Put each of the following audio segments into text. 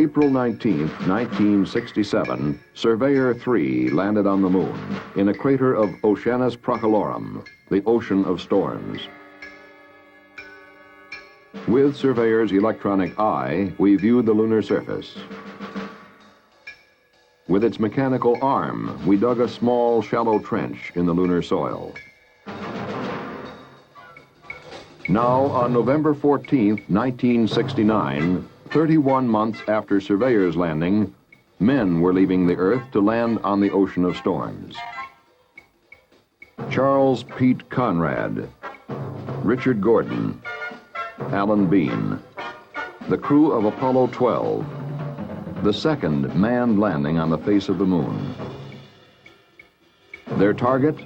April 19, 1967, Surveyor 3 landed on the moon in a crater of Oceanus Procellarum, the ocean of storms. With Surveyor's electronic eye, we viewed the lunar surface. With its mechanical arm, we dug a small, shallow trench in the lunar soil. Now, on November 14, 1969, 31 months after Surveyor's landing, men were leaving the Earth to land on the ocean of storms. Charles Pete Conrad, Richard Gordon, Alan Bean, the crew of Apollo 12, the second manned landing on the face of the moon. Their target?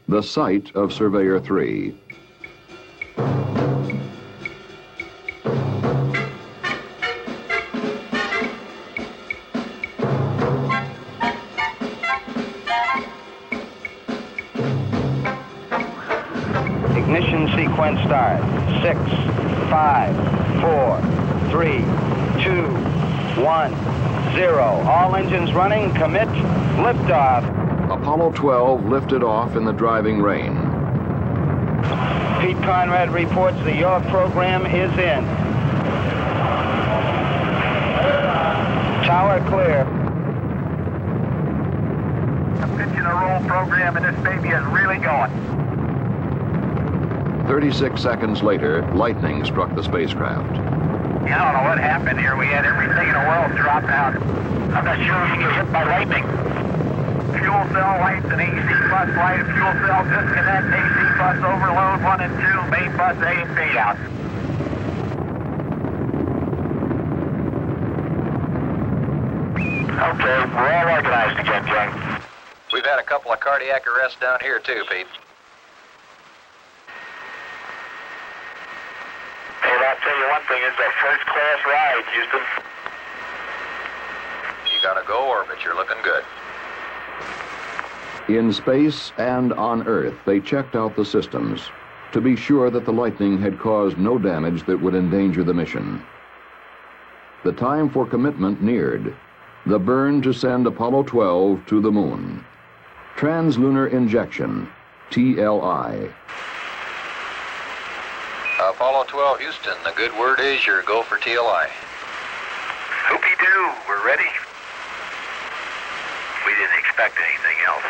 The site of Surveyor 3. Ignition sequence start. 6, 5, 4, 3, 2, 1, 0. All engines running. Commit. Liftoff. Apollo 12 lifted off in the driving rain. Pete Conrad reports that your program is in. Tower clear. The pitch and a roll program and this baby is really going. 36 seconds later, lightning struck the spacecraft. I don't know what happened here. We had everything in the world drop out. I'm not sure if you get hit by lightning. Fuel cell lights and AC bus light. Fuel cell disconnect. AC bus overload 1 and 2. Main bus A and B out. Okay, we're all organized again, Jay. We've had a couple of cardiac arrests down here too, Pete. Hey, I'll tell you one thing, it's a first-class ride, Houston. You gotta go orbit, you're looking good. In space and on Earth, they checked out the systems to be sure that the lightning had caused no damage that would endanger the mission. The time for commitment neared. The burn to send Apollo 12 to the moon. Translunar injection, TLI. Apollo 12 Houston, the good word is your go for TLI. Hoopy-doo, we're ready. We didn't expect anything else.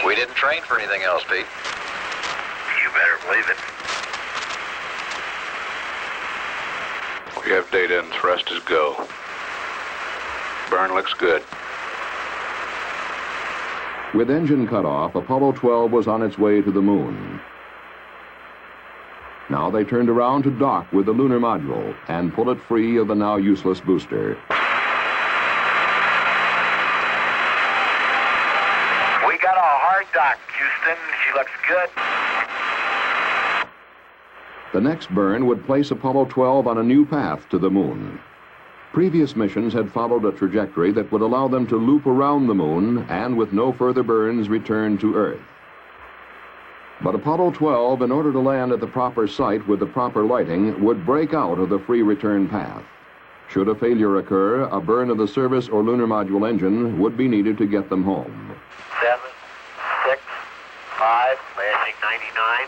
We didn't train for anything else, Pete. You better believe it. We have data and thrusters go. Burn looks good. With engine cut off, Apollo 12 was on its way to the moon. Now they turned around to dock with the lunar module and pull it free of the now useless booster. We got a hard dock, Houston. She looks good. The next burn would place Apollo 12 on a new path to the moon. Previous missions had followed a trajectory that would allow them to loop around the moon and with no further burns return to Earth. But Apollo 12, in order to land at the proper site with the proper lighting, would break out of the free return path. Should a failure occur, a burn of the service or lunar module engine would be needed to get them home. 7, 6, 5, landing 99,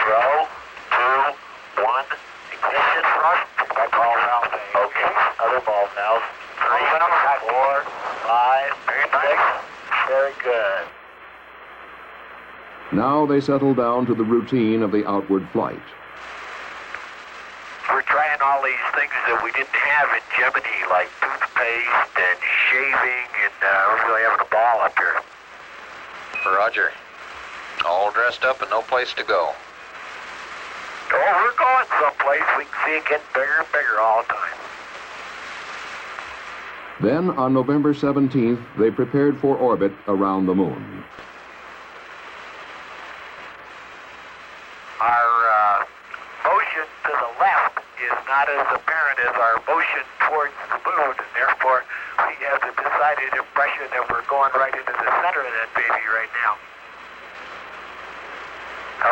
0, 2, 1, ignition, thrust, ball valve. Okay, other ball valves. 3, 4, 5, 6, very good. Now they settle down to the routine of the outward flight. We're trying all these things that we didn't have in Gemini, like toothpaste and shaving, and we're really having a ball up here. Roger. All dressed up and no place to go. Oh, we're going someplace. We can see it getting bigger and bigger all the time. Then, on November 17th, they prepared for orbit around the moon. Our motion to the left is not as apparent as our motion towards the moon, and therefore we have the decided impression that we're going right into the center of that baby right now.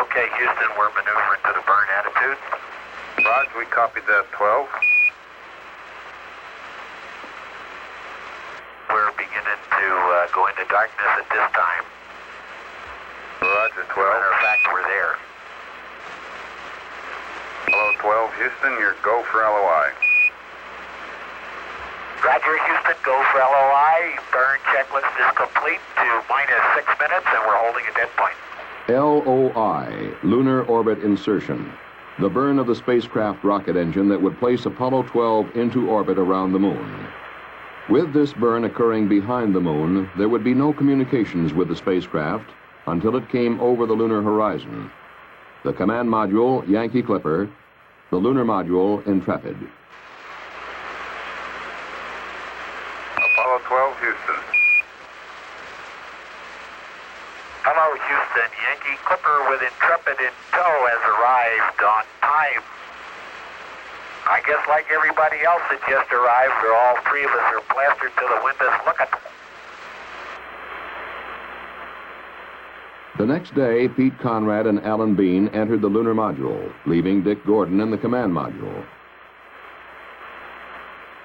Okay, Houston, we're maneuvering to the burn attitude. Roger, we copied that 12. beginning to go into darkness at this time. Roger, 12. Matter of fact, we're there. Hello, 12. Houston, you're go for LOI. Roger, Houston, go for LOI. Burn checklist is complete to -6 minutes, and we're holding a dead point. LOI, Lunar Orbit Insertion, the burn of the spacecraft rocket engine that would place Apollo 12 into orbit around the moon. With this burn occurring behind the moon, there would be no communications with the spacecraft until it came over the lunar horizon. The command module, Yankee Clipper, the lunar module, Intrepid. Apollo 12, Houston. Hello, Houston. Yankee Clipper with Intrepid in tow has arrived on time. I guess like everybody else that just arrived, all three of us are plastered to the windows looking. The next day, Pete Conrad and Alan Bean entered the lunar module, leaving Dick Gordon in the command module.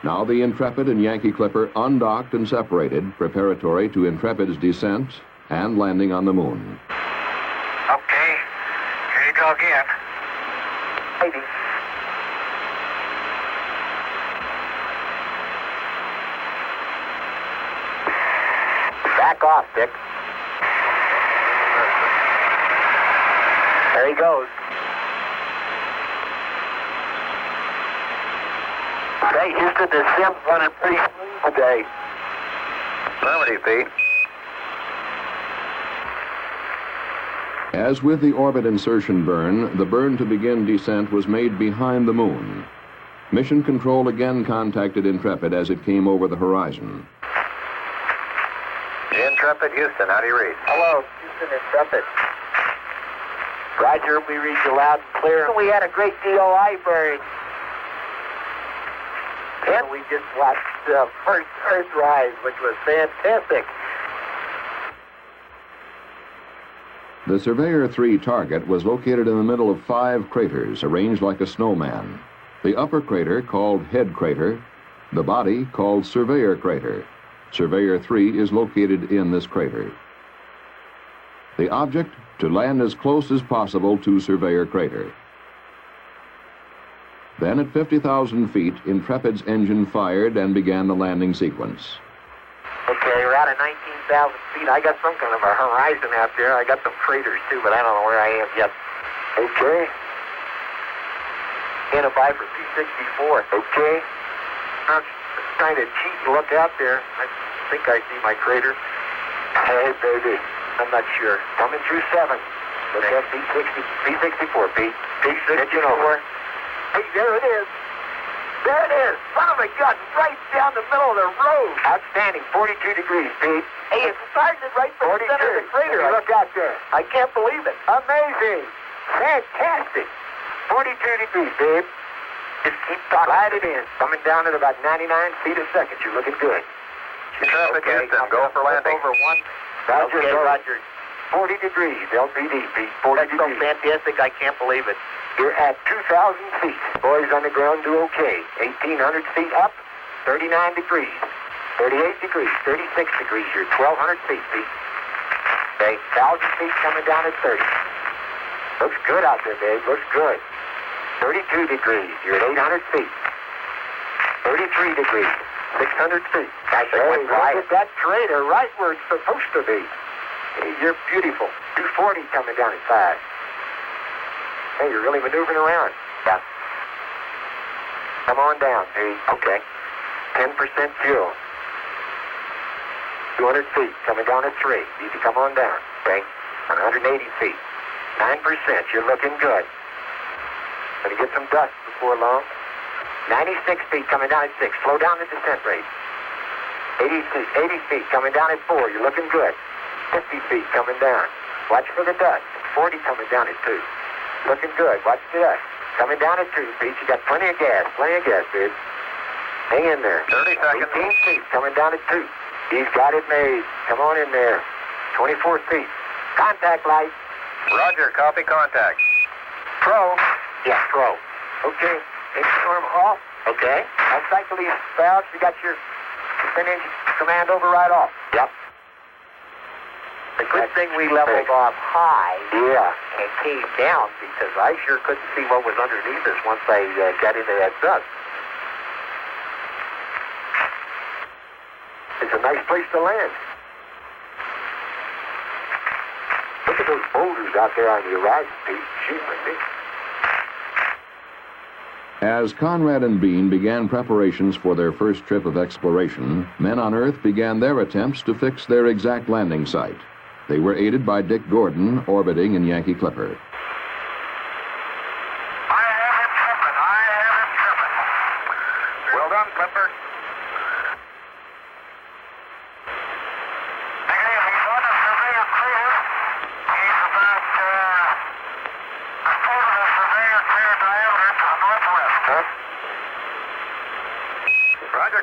Now the Intrepid and Yankee Clipper undocked and separated, preparatory to Intrepid's descent and landing on the moon. Okay, here you go again. Maybe. Back off, Dick. There he goes. Hey, Houston, the sim's running pretty smooth today. Affirmative, Pete. As with the orbit insertion burn, the burn to begin descent was made behind the moon. Mission Control again contacted Intrepid as it came over the horizon. Intrepid, Houston, how do you read? Hello, Houston, Intrepid. Roger, we read you loud and clear. We had a great DOI burn. And we just watched the first Earthrise, which was fantastic. The Surveyor 3 target was located in the middle of 5 craters arranged like a snowman. The upper crater, called Head Crater, the body, called Surveyor Crater. Surveyor 3 is located in this crater. The object, to land as close as possible to Surveyor Crater. Then at 50,000 feet, Intrepid's engine fired and began the landing sequence. Okay, we're out of 19,000 feet. I got some kind of a horizon out there. I got some craters too, but I don't know where I am yet. Okay. And a Viper P-64. Okay. I'm trying to cheat and look out there. I think I see my crater. Hey, baby. I'm not sure. Coming through 7. Look at P-64, Pete. P-64. Hey, there it is. There it is. Son of a gun, right down the middle of the road. Outstanding. 42 degrees, Pete. Hey, it's targeted right from the center of the crater. Look out there. I can't believe it. Amazing. Fantastic. 42 degrees, babe. Just keep talking. Slide it in. Coming down at about 99 feet a second. You're looking good. Intrepid, Houston, go for landing. Over 1. Roger, okay, Roger. 40 degrees, LPD, Pete. 40 degrees. That's so fantastic, I can't believe it. You're at 2,000 feet. Boys on the ground do okay. 1,800 feet up, 39 degrees. 38 degrees, 36 degrees. You're 1,200 feet, Pete. Okay, 1,000 feet coming down at 30. Looks good out there, babe. Looks good. 32 degrees. You're at 800 feet. 33 degrees. 600 feet. Hey, look at that crater right where it's supposed to be. Hey, you're beautiful. 240 coming down at 5. Hey, you're really maneuvering around. Yeah. Come on down, Pete. Okay. 10% fuel. 200 feet. Coming down at 3. Need to come on down. Okay. 180 feet. 9%. You're looking good. Gonna get some dust before long. 96 feet coming down at 6. Slow down the descent rate. 80 feet coming down at 4. You're looking good. 50 feet coming down. Watch for the dust. 40 coming down at 2. Looking good. Watch the dust. Coming down at 2 feet. You got plenty of gas. Plenty of gas, dude. Hang in there. 30 seconds. 18 feet coming down at 2. He's got it made. Come on in there. 24 feet. Contact light. Roger, copy contact. Pro. Yeah, pro. Okay. Storm off. Okay. I'll cycle these valves. You got your Finish command over right off. Yep. The good thing we leveled off high. Yeah. And came down because I sure couldn't see what was underneath us once I got into that dust. It's a nice place to land. Look at those boulders out there on the horizon, Pete. Gee, me. As Conrad and Bean began preparations for their first trip of exploration, men on Earth began their attempts to fix their exact landing site. They were aided by Dick Gordon, orbiting in Yankee Clipper. I have him tripping. Well done, Clipper. He's on the surveyor clear. He's about a quarter of the surveyor clear diameter to the northwest. Huh? Roger.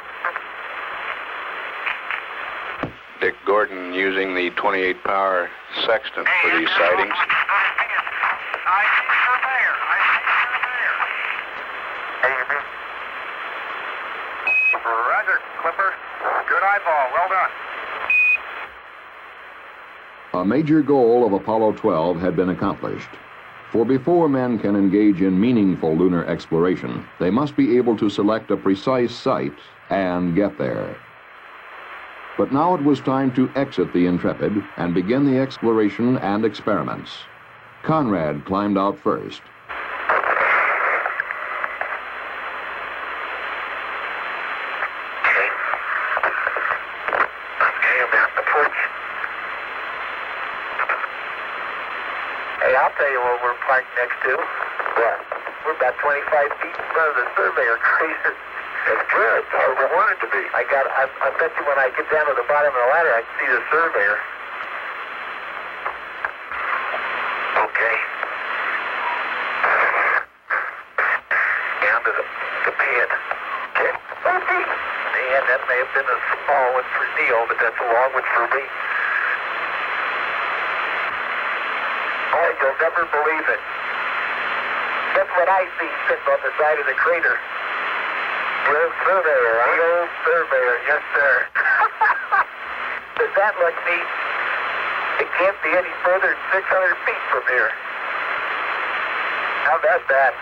Dick Gordon using the 28 power sextant for these sightings. I see surveyor. Roger, Clipper. Good eyeball. Well done. A major goal of Apollo 12 had been accomplished. For before men can engage in meaningful lunar exploration, they must be able to select a precise site and get there. But now it was time to exit the Intrepid and begin the exploration and experiments. Conrad climbed out first. Hey, I'll tell you what we're parked next to. What? We're about 25 feet in front of the surveyor crater. That's good. That's where we want it to be. I bet you when I get down to the bottom of the ladder, I can see the surveyor. Okay. Down to the pin. Okay. Man, that may have been a small one for Neil, but that's a long one for me. Oh, you'll never believe it. That's what I see sitting on the side of the crater. The old surveyor, huh? The old surveyor, yes, sir. Does that look neat? It can't be any further than 600 feet from here. How about that?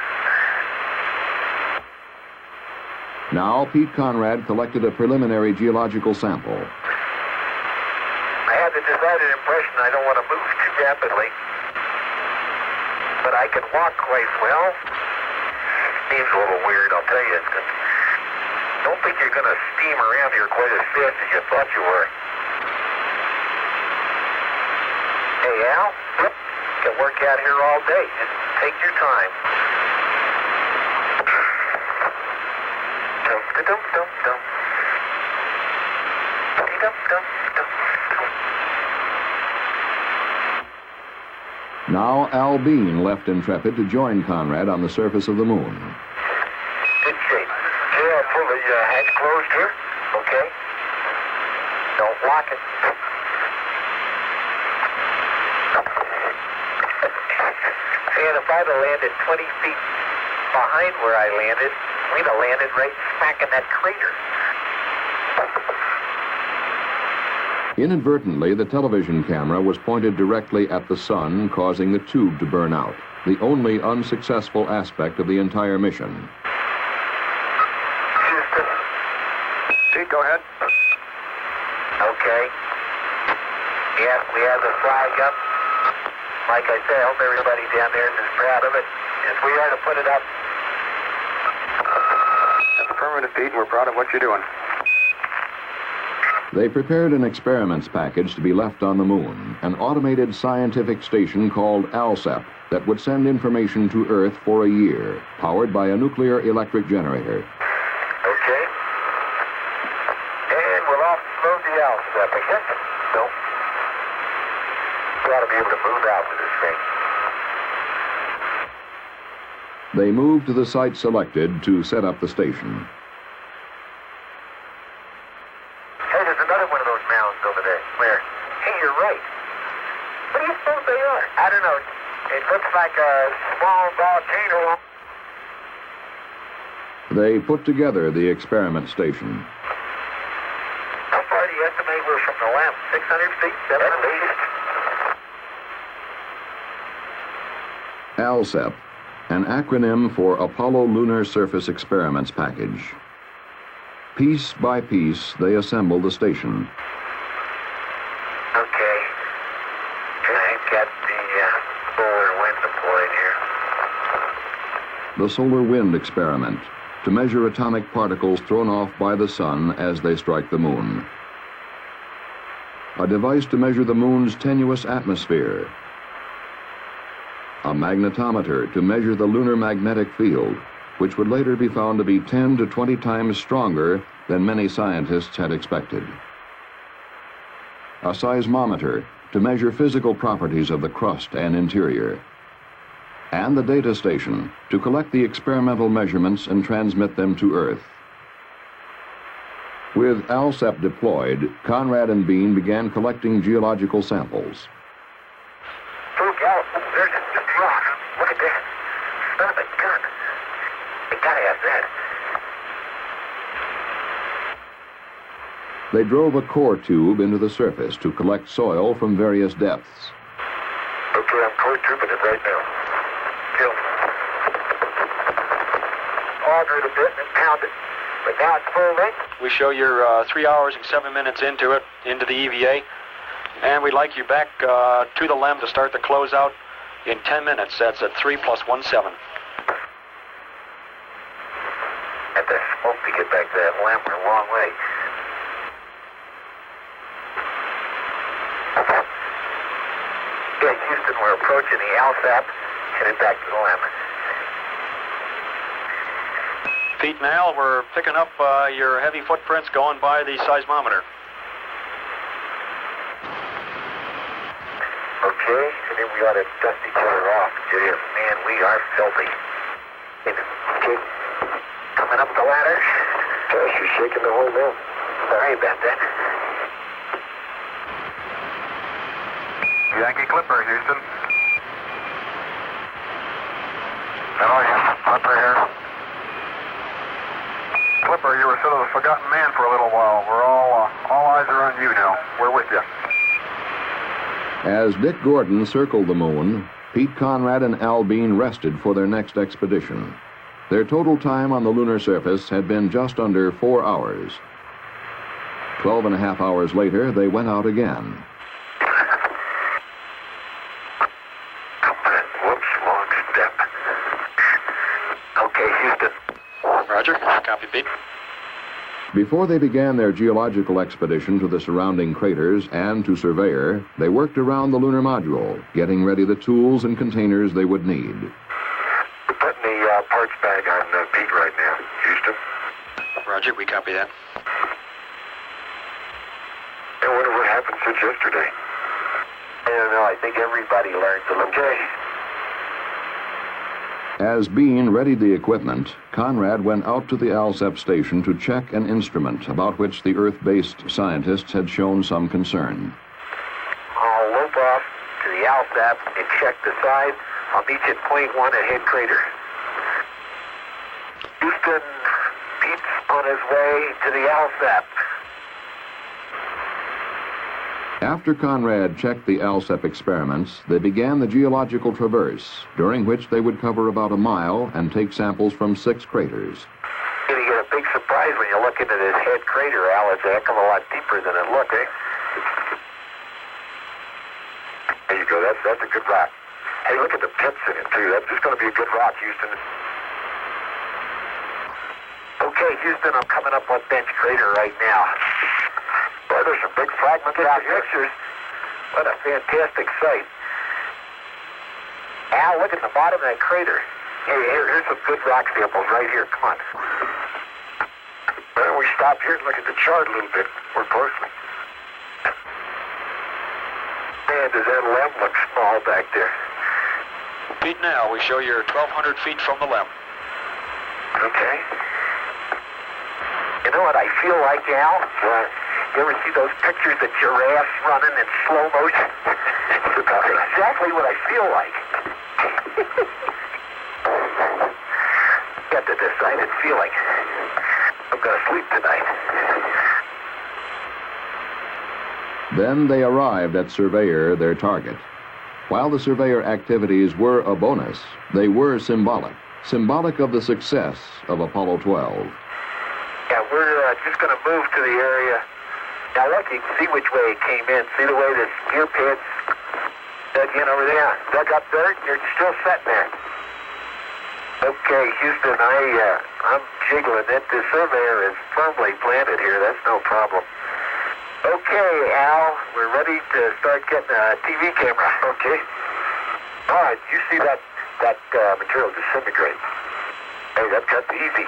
Now, Pete Conrad collected a preliminary geological sample. I have the decided impression I don't want to move too rapidly. But I can walk quite well. Seems a little weird, I'll tell you. Don't think you're going to steam around here quite as fast as you thought you were. Hey, Al, you can work out here all day. Just take your time. Dum-da-dum-dum-dum. Dum-dum-dum-dum. Now, Al Bean left Intrepid to join Conrad on the surface of the moon. Good shape. Yeah, pull the hatch closed here. Okay. Don't lock it. And if I'd have landed 20 feet behind where I landed, we'd have landed right smack in that crater. Inadvertently, the television camera was pointed directly at the sun, causing the tube to burn out, the only unsuccessful aspect of the entire mission. Houston. Pete, go ahead. Okay. Yes, we have the flag up. Like I say, I hope everybody down there is proud of it. If we are to put it up. Affirmative, Pete. We're proud of what you're doing. They prepared an experiments package to be left on the moon, an automated scientific station called ALSEP that would send information to Earth for a year, powered by a nuclear electric generator. Okay. And we'll offload the ALSEP, I guess. No. We ought to be able to move out with this thing. They moved to the site selected to set up the station. Hey, there's another one of those mounds over there. Where? Hey, you're right. What do you suppose they are? I don't know. It looks like a small volcano. They put together the experiment station. 600 feet, 700 feet. ALSEP, an acronym for Apollo Lunar Surface Experiments Package. Piece by piece, they assemble the station. Okay. I've got the solar wind deployed here. The solar wind experiment, to measure atomic particles thrown off by the sun as they strike the moon. A device to measure the moon's tenuous atmosphere. A magnetometer to measure the lunar magnetic field, which would later be found to be 10 to 20 times stronger than many scientists had expected. A seismometer to measure physical properties of the crust and interior. And the data station to collect the experimental measurements and transmit them to Earth. With ALSEP deployed, Conrad and Bean began collecting geological samples. Oh, there's a rock. Look at that. Son of a gun. They gotta have that. They drove a core tube into the surface to collect soil from various depths. Okay, I'm core tubing it right now. Kill. Auger it a bit and pound it. But now it's full length. We show you're 3 hours and 7 minutes into it, into the EVA. And we'd like you back to the LEM to start the closeout in 10 minutes. That's at 3 + 17. Had to smoke to get back to that lamp for a long way. Yeah, Houston, we're approaching the ALSAP. Headed back to the LEM. Pete and Al, we're picking up your heavy footprints going by the seismometer. Okay, and then we ought to dust each other off, Junior. Man, we are filthy. Okay, coming up the ladder. Gosh, you're shaking the whole mill. Sorry about that. Yankee Clipper, Houston. How are you? Clipper here. Clipper, you were sort of a forgotten man for a little while. We're all eyes are on you now. We're with you. As Dick Gordon circled the moon, Pete Conrad and Al Bean rested for their next expedition. Their total time on the lunar surface had been just under 4 hours. 12.5 hours later, they went out again. Whoops, long step. Okay, Houston. Roger. Copy, Pete. Before they began their geological expedition to the surrounding craters and to Surveyor, they worked around the lunar module, getting ready the tools and containers they would need. We're putting the parts bag on Pete right now, Houston. Roger, we copy that. I wonder what happened since yesterday. I don't know. I think everybody learns a little. Okay. As Bean readied the equipment, Conrad went out to the ALSEP station to check an instrument about which the Earth-based scientists had shown some concern. I'll lope off to the ALSAP and check the side. I'll meet you at point 1 at head crater. Houston, Pete's on his way to the ALSAP. After Conrad checked the ALSEP experiments, they began the geological traverse, during which they would cover about a mile and take samples from 6 craters. You get a big surprise when you look into this head crater, Al. It's a heck of a lot deeper than it looked, eh? There you go. That's a good rock. Hey, look at the pits in it, too. That's just going to be a good rock, Houston. Okay, Houston, I'm coming up on Bench Crater right now. Boy, there's some big fragments out here. Pictures. What a fantastic sight. Al, look at the bottom of that crater. Here's some good rock samples right here. Come on. Why don't we stop here and look at the chart a little bit more closely? Man, does that LEM look small back there? Pete, now we show you're 1,200 feet from the LEM. Okay. You know what I feel like, Al? You ever see those pictures of giraffes running in slow motion? That's exactly what I feel like. Got the decided feeling I'm going to sleep tonight. Then they arrived at Surveyor, their target. While the Surveyor activities were a bonus, they were symbolic of the success of Apollo 12. Yeah, we're just going to move to the area. Now look, you can see which way it came in. See the way the spear pits dug in over there? Dug up dirt, you're still sitting there. Okay, Houston, I'm jiggling it. The Surveyor is firmly planted here. That's no problem. Okay, Al, we're ready to start getting a TV camera. Okay. All right, you see that material disintegrate. Hey, that cuts easy.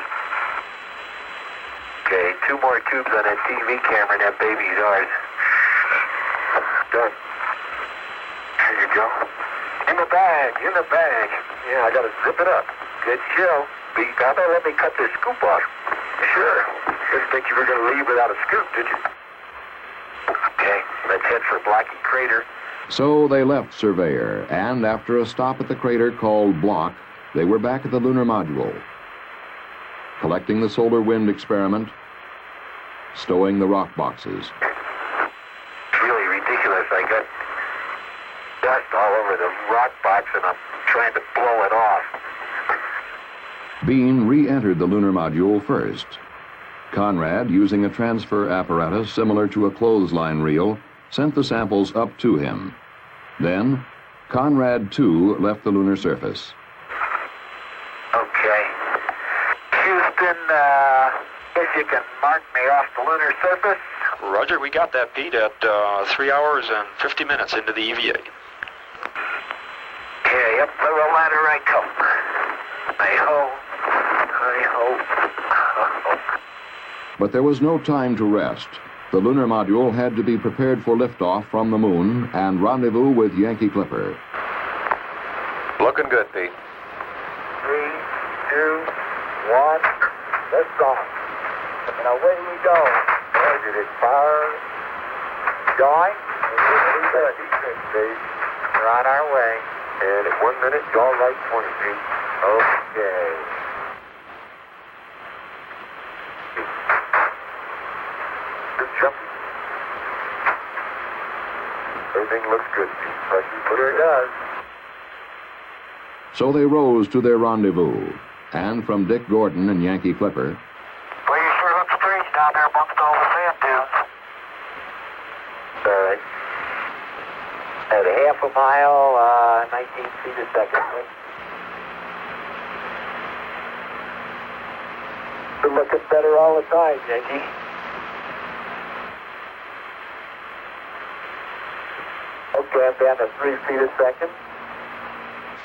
Okay, 2 more tubes on that TV camera, and that baby's ours. Done. There you go. In the bag. Yeah, I gotta zip it up. Good show. How about let me cut this scoop off? Sure. Didn't think you were gonna leave without a scoop, did you? Okay, let's head for Blackie Crater. So they left Surveyor, and after a stop at the crater called Block, they were back at the lunar module, collecting the solar wind experiment, stowing the rock boxes. It's really ridiculous. I got dust all over the rock box, and I'm trying to blow it off. Bean re-entered the lunar module first. Conrad, using a transfer apparatus similar to a clothesline reel, sent the samples up to him. Then, Conrad, too, left the lunar surface. Okay. Houston, if you can mark me off the lunar surface. Roger, we got that, Pete, at 3 hours and 50 minutes into the EVA. Okay, up the ladder I come. I hope. But there was no time to rest. The lunar module had to be prepared for liftoff from the moon and rendezvous with Yankee Clipper. Looking good, Pete. 3, 2, 1, lift off. And away we go. Boy, did it fire. Joy. We're on our way. And at 1 minute, yaw right 20 feet. Okay. Good jump. Everything looks good. Sure it does. So they rose to their rendezvous, and from Dick Gordon and Yankee Clipper, Well, you sure look strange down there amongst all the sand dunes. All right. At a half a mile, 19 feet a second. You're looking better all the time, Yankee. Okay, I'm down to 3 feet a second.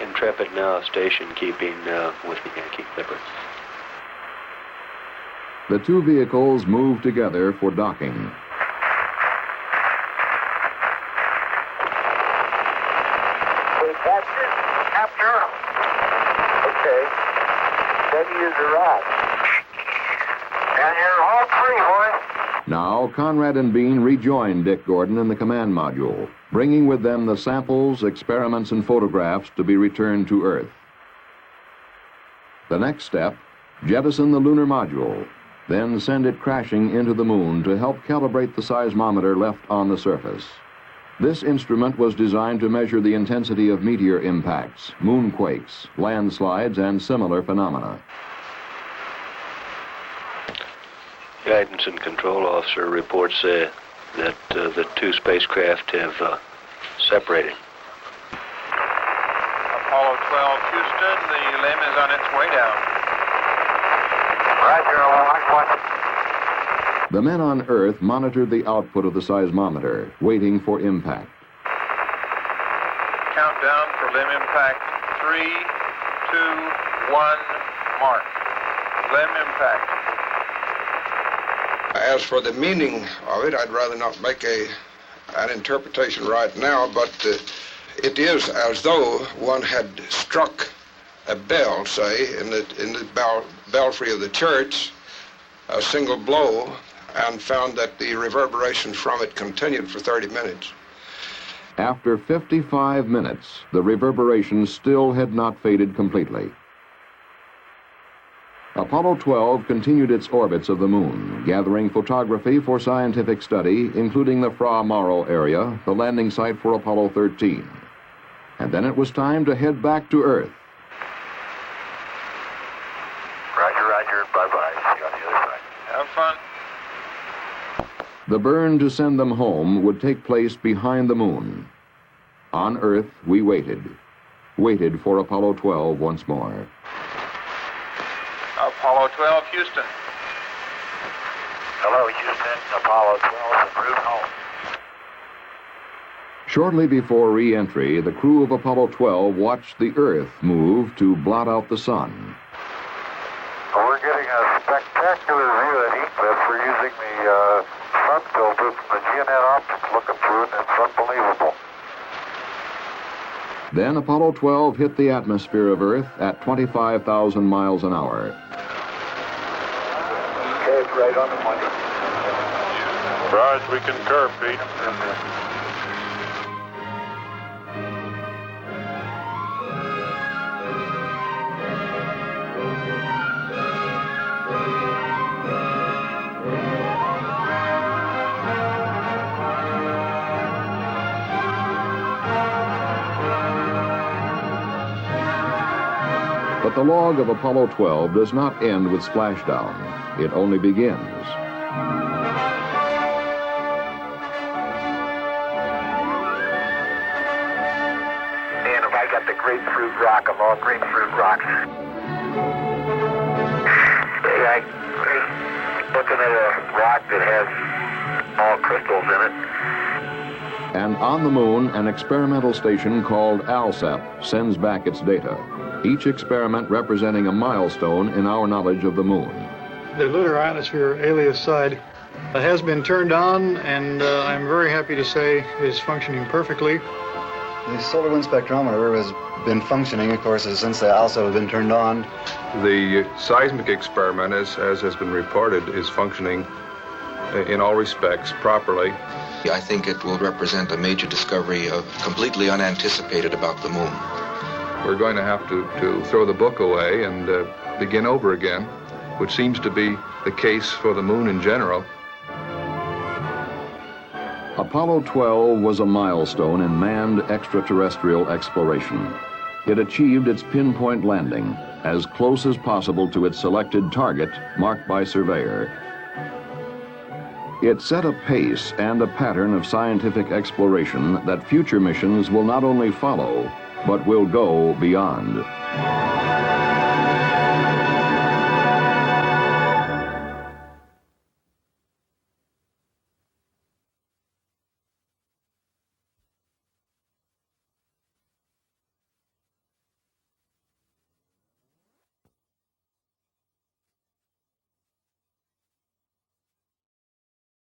Intrepid now station keeping with the Yankee Clipper. the two vehicles moved together for docking. Capture. Okay. Steady as a rock. And you're all free, boy. Now, Conrad and Bean rejoined Dick Gordon in the command module, bringing with them the samples, experiments, and photographs to be returned to Earth. The next step, jettison the lunar module, then send it crashing into the moon to help calibrate the seismometer left on the surface. This instrument was designed to measure the intensity of meteor impacts, moonquakes, landslides, and similar phenomena. Guidance and control officer reports that the two spacecraft have separated. Apollo 12, Houston, the LEM is on its way down. Roger, Aloha. The men on Earth monitored the output of the seismometer, waiting for impact. Countdown for LEM impact. 3, 2, 1, mark. LEM impact. As for the meaning of it, I'd rather not make an interpretation right now, but it is as though one had struck a bell, say, in the belfry of the church, a single blow, and found that the reverberations from it continued for 30 minutes. After 55 minutes, the reverberations still had not faded completely. Apollo 12 continued its orbits of the moon, gathering photography for scientific study, including the Fra Mauro area, the landing site for Apollo 13. And then it was time to head back to Earth. Roger, roger. Bye-bye. See you on the other side. Have fun. The burn to send them home would take place behind the moon. On Earth, we waited for Apollo 12 once more. Apollo 12, Houston. Hello, Houston. Apollo 12 en route home. Shortly before re-entry, the crew of Apollo 12 watched the Earth move to blot out the sun. We're getting a spectacular view of the eclipse. We're using the sun filter from the GNN optics looking through it, and it's unbelievable. Then Apollo 12 hit the atmosphere of Earth at 25,000 miles an hour. Okay, it's right on the money. Raj, we concur, Pete. But the log of Apollo 12 does not end with splashdown. It only begins. And if I got the grapefruit rock of all grapefruit rocks. Hey, I'm looking at a rock that has all crystals in it. And on the moon, an experimental station called ALSAP sends back its data. Each experiment representing a milestone in our knowledge of the moon. The lunar ionosphere alias side has been turned on, and I'm very happy to say is functioning perfectly. The solar wind spectrometer has been functioning, of course, since they also have been turned on. The seismic experiment, as has been reported, is functioning in all respects properly. I think it will represent a major discovery completely unanticipated about the moon. We're going to have to throw the book away and begin over again, which seems to be the case for the moon in general. Apollo 12 was a milestone in manned extraterrestrial exploration. It achieved its pinpoint landing, as close as possible to its selected target, marked by Surveyor. It set a pace and a pattern of scientific exploration that future missions will not only follow, but will go beyond.